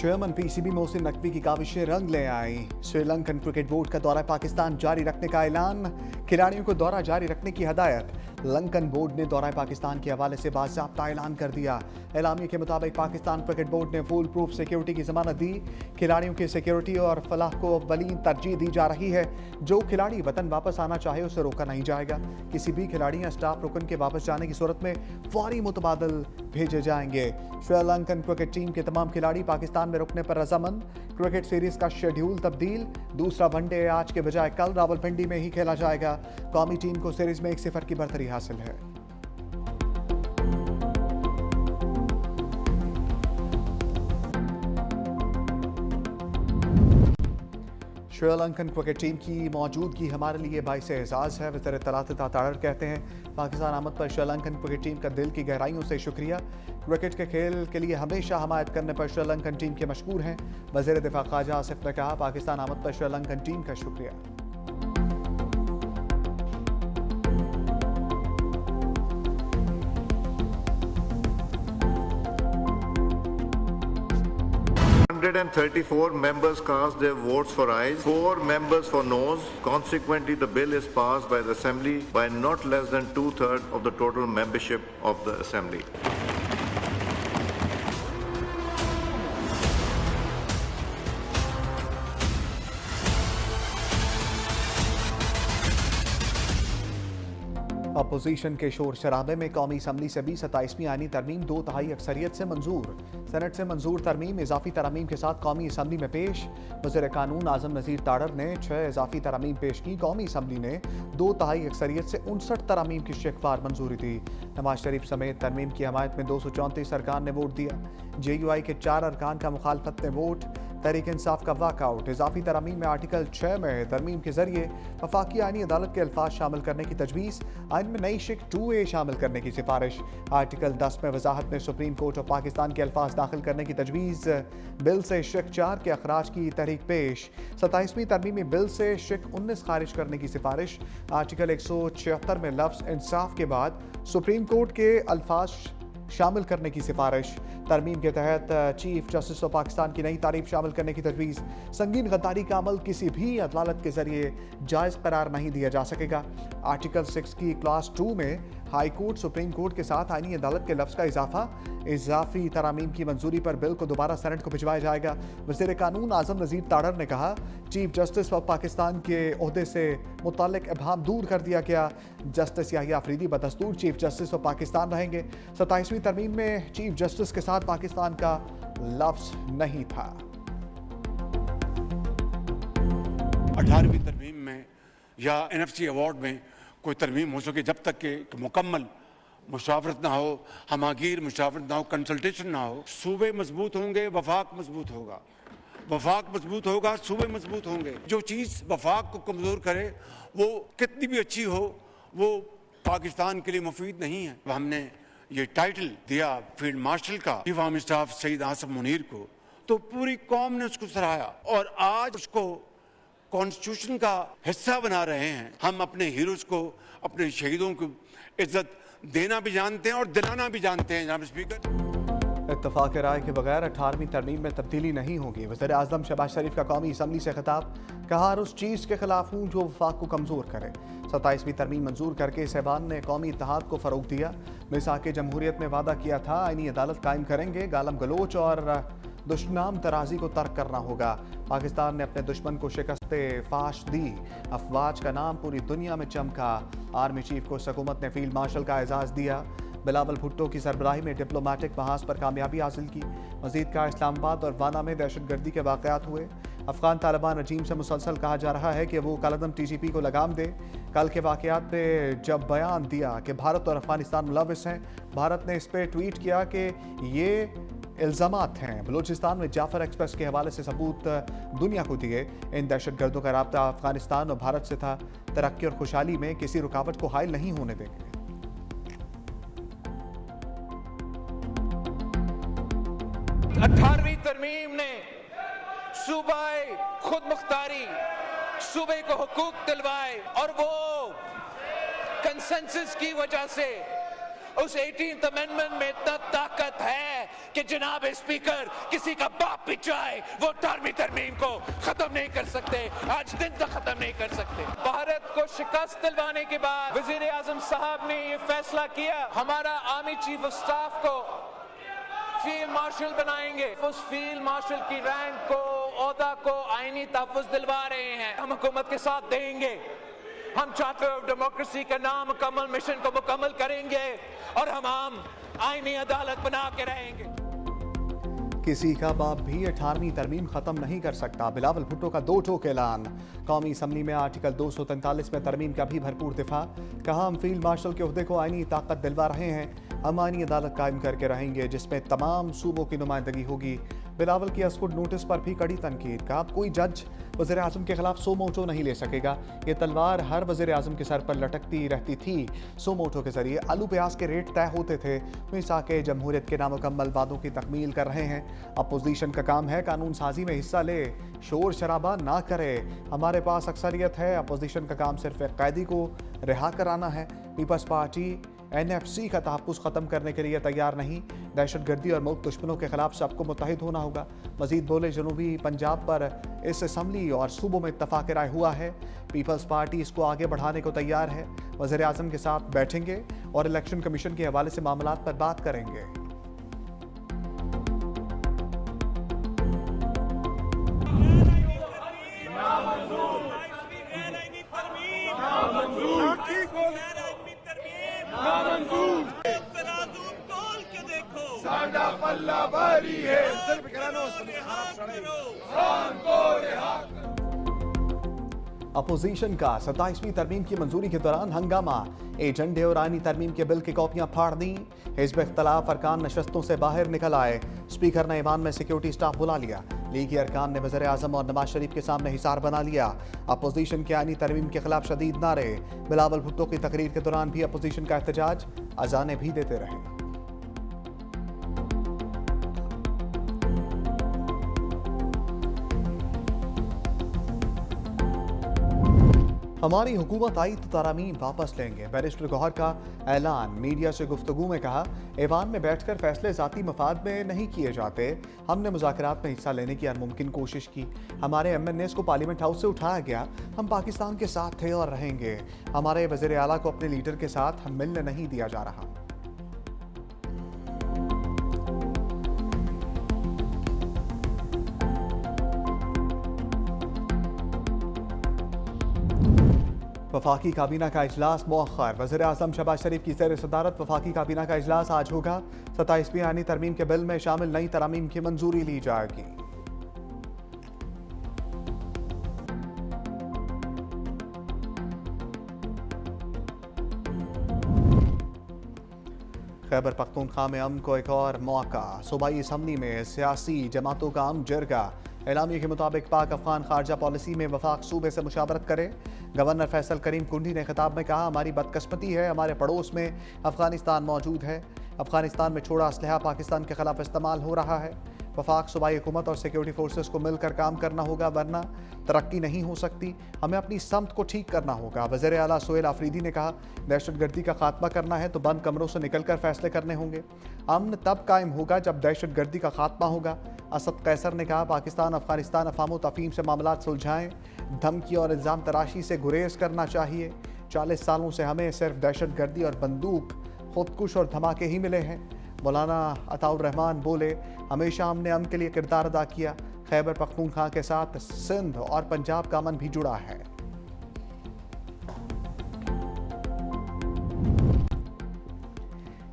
Chairman PCB Mohsin Naqvi की काविशें रंग ले आई। श्रीलंकन क्रिकेट बोर्ड का दौरा पाकिस्तान जारी रखने का ऐलान, खिलाड़ियों को दौरा जारी रखने की हदायत। लंकन बोर्ड ने दौरा पाकिस्तान के हवाले से बाज़ाब्ता ऐलान कर दिया। एलामिया के मुताबिक पाकिस्तान क्रिकेट बोर्ड ने फुल प्रूफ सिक्योरिटी की जमानत दी। खिलाड़ियों की सिक्योरिटी और फलाह को अव्वलीन तरजीह दी जा रही है। जो खिलाड़ी वतन वापस आना चाहे उसे रोका नहीं जाएगा। किसी भी खिलाड़ी या स्टाफ रुकन के वापस जाने की सूरत में फौरी मुतबादल भेजे जाएंगे। श्रीलंकन क्रिकेट टीम के तमाम खिलाड़ी पाकिस्तान में रुकने पर रजामंद। क्रिकेट सीरीज का शेड्यूल तब्दील, दूसरा वनडे आज के बजाय कल रावलपिंडी में ही खेला जाएगा। कौमी टीम को सीरीज में 1-0 की बढ़तरी हासिल है। श्रीलंकन क्रिकेट टीम की मौजूदगी हमारे लिए बाइस एजाज़ है। वज़ीर इत्तलात ताड़र कहते हैं, पाकिस्तान आमद पर श्रीलंकन क्रिकेट टीम का दिल की गहराइयों से शुक्रिया। क्रिकेट के खेल के लिए हमेशा हमायत करने पर श्रीलंकन टीम के मशकूर हैं। वज़ीर दिफा ख्वाजा आसिफ ने कहा, पाकिस्तान आमद पर श्रीलंकन टीम का शुक्रिया। Hundred and 34 members cast their votes for ayes, 4 members for noes. Consequently, the bill is passed by the Assembly by not less than 2/3 of the total membership of the Assembly. Opposition के शोर शराबे में कौमी assembly से भी 27वीं आईनी तरमीम 2/3 अक्सरियत से मंजूर। सेनेट से मंजूर तरमीम इजाफी तरमीम के साथ कौमी असम्बली में पेश। वज़ीर कानून आज़म नज़ीर ताड़र ने 6 इजाफी तरमीम पेश की। कौमी असम्बली ने 2/3 अक्सरियत से 59 तरमीम की शिकवार मंजूरी दी। नवाज शरीफ समेत तरमीम की हमायत में 234 अरकान ने वोट दिया। JUI के 4 अरकान का मुखालफत ने वोट। तहरीक इंसाफ का वाकआउट। इजाफी तरमीम में आर्टिकल 6 में तरमीम के जरिए वफाकी आईनी अदालत के अल्फाज शामिल करने की तजवीज़। आइन में नई शिक 2A शामिल करने की सिफारिश। आर्टिकल 10 में वजाहत ने सुप्रीम कोर्ट ऑफ पाकिस्तान के अल्फाज दाखिल करने की तजवीज़। बिल से शिक 4 के अखराज की तहरीक पेश। 27वीं तरमीम में बिल से शिक 19 खारिज करने की सिफारिश। आर्टिकल 176 में लफ्ज़ इंसाफ के बाद सुप्रीम कोर्ट के अल्फाज शामिल करने की सिफारिश। तरमीम के तहत चीफ जस्टिस ऑफ पाकिस्तान की नई तारीफ शामिल करने की तजवीज़। संगीन गद्दारी का अमल किसी भी अदालत के जरिए जायज़ करार नहीं दिया जा सकेगा। आर्टिकल 6 की क्लास 2 में हाई कोर्ट सुप्रीम कोर्ट के साथ आईनी अदालत के लफ्ज़ का इजाफा। इजाफी तरामीम की मंजूरी पर बिल को दोबारा सेनेट को भिजवाया जाएगा। वज़ीर कानून आज़म नज़ीर ताड़र ने कहा, चीफ जस्टिस ऑफ पाकिस्तान के ओहदे से मुताल्लिक इबहम दूर कर दिया गया। जस्टिस याहिया अफरीदी बदस्तूर चीफ जस्टिस ऑफ पाकिस्तान रहेंगे। 27वीं तरमीम में चीफ जस्टिस के साथ पाकिस्तान का लफ्ज़ नहीं था। 18वीं तरमीम में या NFC अवार्ड में कोई तरमीम हो सके, जब तक कि मुकम्मल मुशावरत ना हो, हमागीर मुशावरत ना हो, कंसल्टेशन ना हो। सूबे मजबूत होंगे, वफाक मजबूत होगा। वफाक मजबूत होगा, सूबे मजबूत होंगे। जो चीज़ वफाक को कमज़ोर करे वो कितनी भी अच्छी हो, वो पाकिस्तान के लिए मुफीद नहीं है। हमने ये टाइटल दिया फील्ड मार्शल का chief army staff Syed Asim Munir को, तो पूरी कौम ने उसको सराहा और आज उसको कॉन्स्टिट्यूशन का हिस्सा बना रहे हैं। हम अपने हीरोज को, अपने शहीदों को इज्जत देना भी जानते हैं और दिलाना भी जानते हैं। जनाब स्पीकर, इत्तफाक राय के बगैर 18वीं तरमीम में तब्दीली नहीं होगी। वज़ीर आज़म शहबाज शरीफ का कौमी असम्बली से खिताब, कहा उस चीज़ के खिलाफ हूँ जो वफाक को कमज़ोर करे। 27वीं तरमीम मंजूर करके इस ऐवान ने कौमी इत्तेहाद को फ़रोग़ दिया। मिसाक जमहूरियत में वादा किया था आईनी अदालत कायम करेंगे। गालम गलोच और दुश्मनाम तराजी को तर्क करना होगा। पाकिस्तान ने अपने दुश्मन को शिकस्त फाश दी। अफवाज का नाम पूरी दुनिया में चमका। आर्मी चीफ को हुकूमत ने फील्ड मार्शल का एजाज़ दिया। बिलावल भुट्टो की सरबराही में डिप्लोमेटिक महाज पर कामयाबी हासिल की। मजीद का इस्लामाबाद और वाना में दहशतगर्दी के वाक़यात हुए। अफगान तालिबान रजीम से मुसलसल कहा जा रहा है कि वो कलदम TTP को लगाम दे। कल के वाक़यात पे जब बयान दिया कि भारत और अफगानिस्तान मुलविस हैं, भारत ने इस पर ट्वीट किया कि ये इल्ज़ामात हैं। बलूचिस्तान में जाफर एक्सप्रेस के हवाले से सबूत दुनिया को दिए। इन दहशतगर्दों का राब्ता अफगानिस्तान और भारत से था। तरक्की और खुशहाली में किसी रुकावट को हायल नहीं होने देंगे। 18वीं तरमीम ने सूबाए खुद मुख्तारी, सूबे को हुकूक दिलवाए और वो कंसेंसस की वजह से उस 18th अमेंडमेंट में इतना ताकत है कि जनाब स्पीकर किसी का बाप भी चाहे वो 18वीं तरमीम को खत्म नहीं कर सकते, आज दिन तक खत्म नहीं कर सकते। भारत को शिकस्त दिलवाने के बाद वजीर आजम साहब ने ये फैसला किया, हमारा आर्मी चीफ ऑफ स्टाफ को फील्ड मार्शल बनाएंगे। उस फील्ड मार्शल की रैंक को, ओहदा को आईनी तहफ़्फ़ुज़ दिलवा रहे हैं, हम हुकूमत के साथ देंगे। हम चार्टर ऑफ डेमोक्रेसी का नाम मुकम्मल मिशन को मुकम्मल करेंगे और हम आईनी अदालत बना के रहेंगे। किसी का बाप भी 18वीं तरमीम खत्म नहीं कर सकता, बिलावल भुट्टो का दो टोक ऐलान। कौमी असम्बली में आर्टिकल 243 में तरमीम का भी भरपूर दिफा, कहा हम फील्ड मार्शल के ओहदे को आईनी ताकत दिलवा रहे हैं, हम आईनी अदालत कायम करके रहेंगे जिसमें तमाम सूबों की नुमाइंदगी होगी। बिलावल की अस्कुड नोटिस पर भी कड़ी तनकीद, कहा कोई जज वज़ीर आज़म के खिलाफ सो मोटो नहीं ले सकेगा, ये तलवार हर वज़ीर आज़म के सर पर लटकती रहती थी। सो मोटो के जरिए आलू प्याज के रेट तय होते थे। मिसा के जमहूरियत के नामुकम्मल वादों की तकमील कर रहे हैं। अपोजिशन का काम है कानून साजी में हिस्सा ले, शोर शराबा ना करे। हमारे पास अक्सरियत है, अपोजिशन का काम सिर्फ एक कैदी को रिहा कराना है। पीपल्स पार्टी NFC का तहफ़्फ़ुज़ ख़त्म करने के लिए तैयार नहीं, दहशतगर्दी और मुल्क दुश्मनों के खिलाफ सबको मुत्तहिद होना होगा। मज़ीद बोले जनूबी पंजाब पर इस असम्बली और सूबों में इत्तफ़ाक़ राय हुआ है, पीपल्स पार्टी इसको आगे बढ़ाने को तैयार है। वज़ीर आज़म के साथ बैठेंगे और इलेक्शन कमीशन के हवाले से मामलात पर बात करेंगे। अपोजिशन का 27वीं तरमीम की मंजूरी के दौरान हंगामा, एजेंडे और आईनी तरमीम के बिल की कॉपियां फाड़ दी। हिज़्ब इख्तलाफ अरकान नशस्तों से बाहर निकल आए, स्पीकर ने ईवान में सिक्योरिटी स्टाफ बुला लिया। लीगी अरकान ने वज़ीर आज़म और नवाज शरीफ के सामने हिसार बना लिया। अपोजिशन के आईनी तरमीम के खिलाफ शदीद नारे। बिलावल भुट्टो की तकरीर के दौरान भी अपोजिशन का एहतजाज, अजानें भी देते रहे। हमारी हुकूमत आई तो तरामीम वापस लेंगे, बैरिस्टर गौहर का ऐलान। मीडिया से गुफ्तगू में कहा, ऐवान में बैठकर फैसले ज़ाती मफाद में नहीं किए जाते। हमने मुज़ाकरात में हिस्सा लेने की मुमकिन कोशिश की, हमारे MNAs को पार्लियामेंट हाउस से उठाया गया। हम पाकिस्तान के साथ थे और रहेंगे। हमारे वज़ीर आला को अपने लीडर के साथ मिलने नहीं दिया जा रहा। वफाकी काबीना का इजलास मौखर, वज़ीर आज़म शहबाज शरीफ की ज़ेर सदारत वफाकी काबीना का इजलास आज होगा। 27वीं आईनी तरमीम के बिल में शामिल नई तरामीम की मंजूरी ली जाएगी। खैबर पख्तूनख्वा में अमन को एक और मौका, सूबाई असम्बली में सियासी जमातों का अम जरगा। एलामिया के मुताबिक पाक अफगान खारजा पॉलिसी में वफाक सूबे से मुशावरत करे। गवर्नर फैसल करीम कुंडी ने खिताब में कहा, हमारी बदकिस्मती है हमारे पड़ोस में अफगानिस्तान मौजूद है। अफगानिस्तान में छोड़ा असलहा पाकिस्तान के खिलाफ इस्तेमाल हो रहा है। वफाक सूबाई हुकूमत और सिक्योरिटी फोर्सेस को मिलकर काम करना होगा, वरना तरक्की नहीं हो सकती। हमें अपनी समत को ठीक करना होगा। वज़ीर आला सोहेल आफरीदी ने कहा, दहशतगर्दी का खात्मा करना है तो बंद कमरों से निकलकर फैसले करने होंगे। अमन तब कायम होगा जब दहशतगर्दी का खात्मा होगा। असद कैसर ने कहा, पाकिस्तान अफगानिस्तान अफाम तफहीम से मामलात सुलझाएं, धमकी और इल्ज़ाम तराशी से गुरेज करना चाहिए। 40 सालों से हमें सिर्फ दहशतगर्दी और बंदूक, खुदकुश और धमाके ही मिले हैं। मौलाना अताउर रहमान बोले, हमेशा हमने अमन के लिए किरदार अदा किया। खैबर पख्तूनख्वा के साथ सिंध और पंजाब का अमन भी जुड़ा है।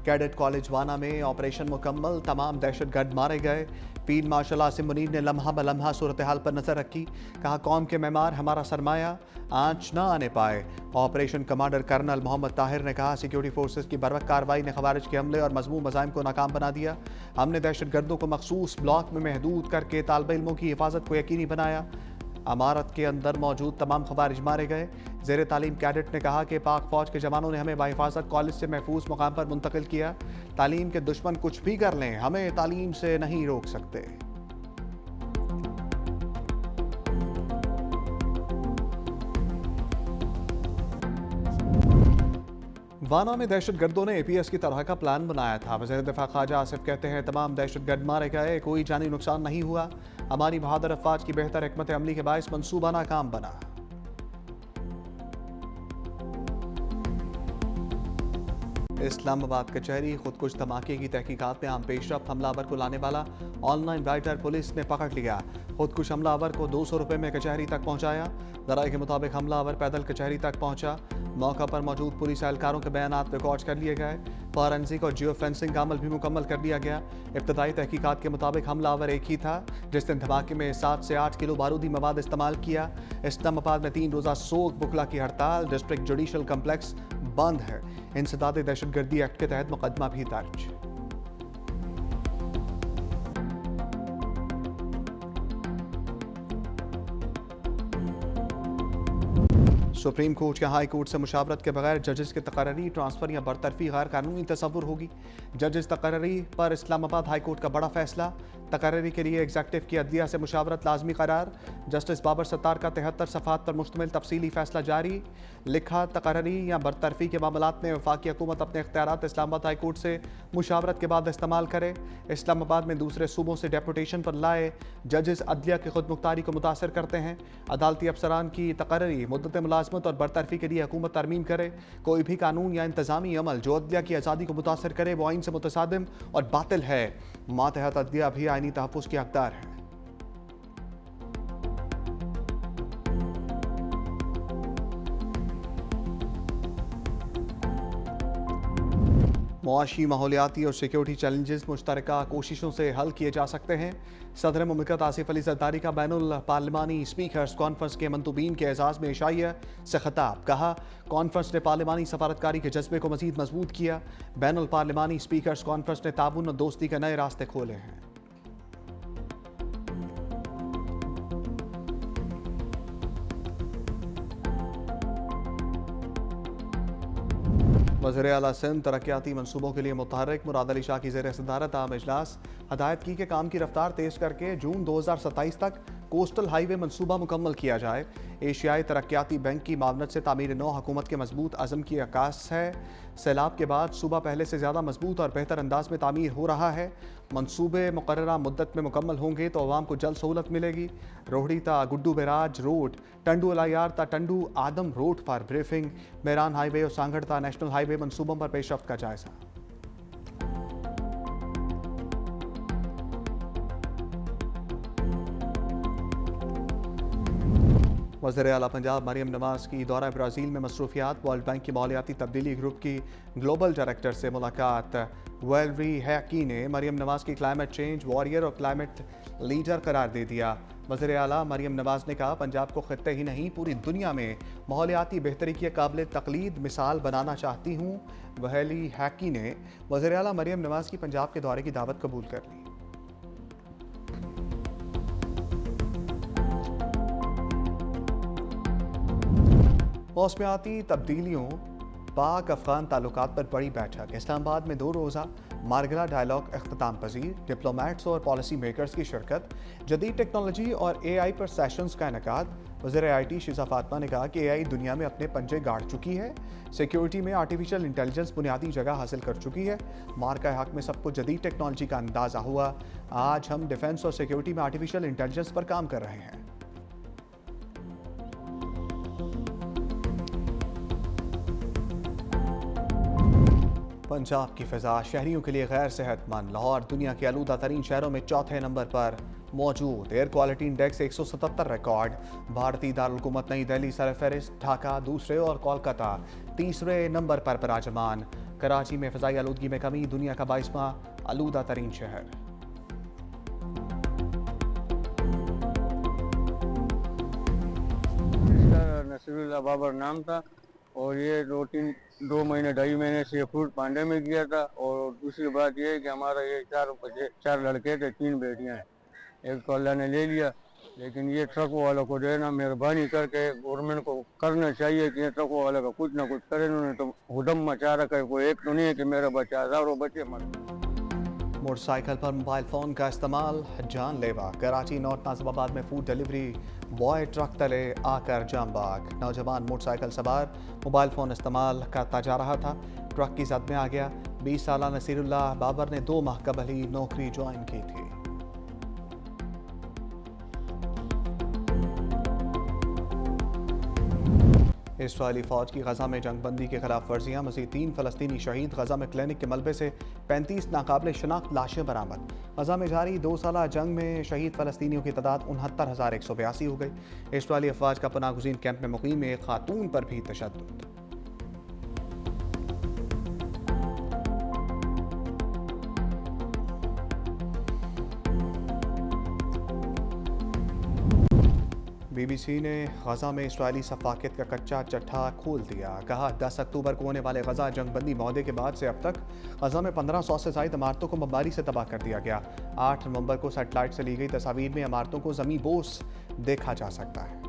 कैडेट कॉलेज वाना में ऑपरेशन मुकम्मल, तमाम दहशतगर्द मारे गए। फील्ड मार्शल आसिम मुनीर ने लम्हा ब लम्हा सूरत हाल पर नजर रखी, कहा कौम के मेमार हमारा सरमाया, आंच न आने पाए। Operation commander colonel Mohammad Tahir ने कहा, सिक्योरिटी फोर्सेस की बर्वक्त कार्रवाई ने खवारिज के हमले और मजमूम मज़ाइम को नाकाम बना दिया। हमने दहशतगर्दों को मखसूस ब्लॉक में महदूद करके तालिब इल्मों की हिफाजत को यकीनी बनाया। अमारत के अंदर मौजूद तमाम खवारिज मारे गए। ज़ेर तालीम कैडेट ने कहा कि पाक फौज के जवानों ने हमें बाहिफाजत कॉलेज से महफूज मुकाम पर मुंतकिल किया। तालीम के दुश्मन कुछ भी कर लें, हमें तालीम से नहीं रोक सकते। हवाना में दहशतगर्दों ने APS की तरह का प्लान बनाया था। वज़ीर दिफा ख्वाजा आसिफ कहते हैं तमाम दहशतगर्द मारे गए, कोई जानी नुकसान नहीं हुआ। हमारी बहादुर अफवाज की बेहतर हिकमत अमली के बायस मंसूबा नाकाम बना। इस्लामाबाद कचहरी खुदकुश धमाके की तहकीकात में आम पेशरफ, हमलावर को लाने वाला ऑनलाइन राइटर पुलिस ने पकड़ लिया। खुदकुश हमलावर को 200 रुपये में कचहरी तक पहुंचाया। ज़राए के मुताबिक हमलावर पैदल कचहरी तक पहुंचा। मौका पर मौजूद पुलिस एहलकारों के बयानात रिकॉर्ड कर लिए गए। फॉरेंसिक और जियो फेंसिंग का अमल भी मुकम्मल कर लिया गया। इब्तदाई तहकीकात के मुताबिक हमलावर एक ही था जिसने धमाके में 7 से 8 किलो बारूदी मवाद इस्तेमाल किया। इस्लामाबाद में 3 रोज़ा सोग बुखला की हड़ताल, डिस्ट्रिक्ट जुडिशल कम्प्लेक्स बंद है। इंसदाद दहशतगर्दी एक्ट के तहत मुकदमा भी दर्ज। सुप्रीम कोर्ट या हाई कोर्ट से मुशावरत के बगैर जजेस की तकर्री, ट्रांसफर या बरतरफी गैर कानूनी तस्वुर होगी। जजेस तकर्री पर इस्लामाबाद हाई कोर्ट का बड़ा फैसला। तकर्री के लिए एग्जेक्टिव की अदलिया से मुशावरत लाजमी करार। जस्टिस बाबर सत्तार का 73 सफ़ात पर मुश्तमिल तफसीली फैसला जारी। लिखा तकर्री या बरतरफी के मामलात में वफाकी हुकूमत अपने इख्तियारात इस्लामाबाद हाई कोर्ट से मुशावरत के बाद इस्तेमाल करे। इस्लामाबाद में दूसरे सूबों से डेपुटेशन पर लाए जजेस अदलिया की खुद मुख्तारी को मुतासर करते हैं। अदालती अफसरान की तकर्री, मुद्दत मुलाजमत और बरतरफी के लिए हुकूमत तरमीम करे। कोई भी कानून या इंतजामी अमल जो अदलिया की आज़ादी को मुतासर करे वो आइन से मुतसादिम और बातिल है। मातहत अदलिया भी आइनी तहफ़्फ़ुज़ की हकदार है। मुआशी, माहौलियाती और सिक्योरिटी चैलेंजेस मुश्तरका कोशिशों से हल किए जा सकते हैं। सदर मुमलिकत आसिफ अली जरदारी का बैनुल पार्लिमानी स्पीकर्स कॉन्फ्रेंस के मंतूबीन के एजाज़ में इशाइया से खिताब। कहा कॉन्फ्रेंस ने पार्लिमानी सफारतकारी के जज्बे को मज़ीद मजबूत किया। बैनुल पार्लिमानी स्पीकर्स कॉन्फ्रेंस ने ताउन और दोस्ती के नए रास्ते खोले हैं। वज़ीर आला सिंध तरक्याती मनसूबों के लिए मुतहर्रिक। मुराद अली शाह की ज़ेर सदारत आम इजलास। हदायत की कि काम की रफ्तार तेज़ करके जून 2027 तक कोस्टल हाईवे मनसूबा मुकम्मल किया जाए। एशियाई तरक्याती बैंक की मावनत से तामीर नौ हुकूमत के मजबूत अज़म की अक्कास है। सैलाब के बाद सूबा पहले से ज़्यादा मजबूत और बेहतर अंदाज में तामीर हो रहा है। मनसूबे मुकर्ररा मुद्दत में मुकम्मल होंगे तो अवाम को जल्द सहूलत मिलेगी। रोहड़ी ता गुड्डू बेराज रोड, टंडू अलायार ता टंडू आदम रोड पर ब्रीफिंग। मेरान हाईवे और सांगड़ ता नेशनल हाईवे मनसूबों पर पेशरफ्त का जायजा। वज़ीर आला पंजाब मरियम नवाज़ की दौरा ब्राज़ील में मसरूफियात। वर्ल्ड बैंक की मालियाती तब्दीली ग्रुप की ग्लोबल डायरेक्टर से मुलाकात। वेलरी हैकी ने मरियम नवाज़ की क्लाइमेट चेंज वॉरियर और क्लाइमेट लीडर करार दे दिया। वज़ीर आला मरियम नवाज़ ने कहा पंजाब को खित्ते ही नहीं पूरी दुनिया में माहौलियाती बेहतरी की काबिल तकलीद मिसाल बनाना चाहती हूँ। वेलरी हैकी ने वज़ीर आला मरियम नवाज़ की पंजाब के दौरे की दावत कबूल कर ली। मौसमियाती तब्दीलियों, पाक अफगान ताल्लुकात पर बड़ी बैठक। इस्लामाबाद में 2 रोज़ा मारगला डायलॉग अख्ताम पजीर। डिप्लोमेट्स और पॉलिसी मेकर्स की शिरकत। जदीद टेक्नोलॉजी और AI पर सेशंस का इनेकाद। वज़ीर IT शीज़ा फातिमा ने कहा कि AI दुनिया में अपने पंजे गाड़ चुकी है। सिक्योरिटी में आर्टिफिशियल इंटेलिजेंस बुनियादी जगह हासिल कर चुकी है। मार्का हक में सबको जदीद टेक्नोलॉजी का अंदाज़ा हुआ। आज हम डिफेंस और सिक्योरिटी में आर्टिफिशियल इंटेलिजेंस पर काम कर रहे हैं। पंजाब की फ़िज़ा शहरियों के लिए गैर सेहतमंद। लाहौर दुनिया के आलूदा तरीन शहरों में चौथे नंबर पर मौजूद। Air quality index 177 record. भारतीय दारुलहुकूमत नई दिल्ली सरफहरिस्त, ढाका दूसरे और कोलकाता तीसरे नंबर पर बराजमान। कराची में फ़िज़ाई आलूदगी में कमी, दुनिया का 22वां आलूदा तरीन शहर। नसीरुल्लाह बाबर नाम था और ये 2 महीने 2.5 महीने से फ्रूट पांडे में गया था। और दूसरी बात ये है कि हमारा ये 4 लड़के थे, 3 बेटियां हैं। एक तो अल्लाह ने ले लिया, लेकिन ये ट्रकों वालों को देना मेहरबानी करके गवर्नमेंट को करना चाहिए कि ये ट्रकों वाले का कुछ ना कुछ करे। उन्होंने तो हुदम मचा रखा है। कोई एक तो नहीं है कि मेरा बच्चा, हज़ारों बच्चे मर। मोटरसाइकिल पर मोबाइल फ़ोन का इस्तेमाल जानलेवा। कराची नॉर्थ नाजिबाबाद में फूड डिलीवरी बॉय ट्रक तले आकर जाम बाग। नौजवान मोटरसाइकिल सवार मोबाइल फ़ोन इस्तेमाल करता जा रहा था, ट्रक की जद में आ गया। 20 साला नसीरुल्लाह बाबर ने 2 माह कबल ही नौकरी ज्वाइन की थी। इसराइली फ़ौज की गजा में जंगबंदी की खिलाफ वर्जियाँ। मज़ीद 3 फ़लस्तीनी शहीद। गजा में क्लिनिक के मलबे से 35 नाकाबिले शनाख्त लाशें बरामद। गजा में जारी 2 साला जंग में शहीद फ़लस्तीनियों की तादाद 69,182 हो गई। इसराइली अफवाज का पनागुज़ीन कैंप में मुकीम एक खातून पर भी तशद्दुद। BBC ने गजा में इसराइली सफाकियत का कच्चा चट्ठा खोल दिया। कहा 10 अक्टूबर को होने वाले गजा जंगबंदी मौदे के बाद से अब तक गजा में 1500 से ज़ायद इमारतों को बमबारी से तबाह कर दिया गया। 8 नवंबर को सैटेलाइट से ली गई तस्वीर में इमारतों को ज़मीन बोस देखा जा सकता है।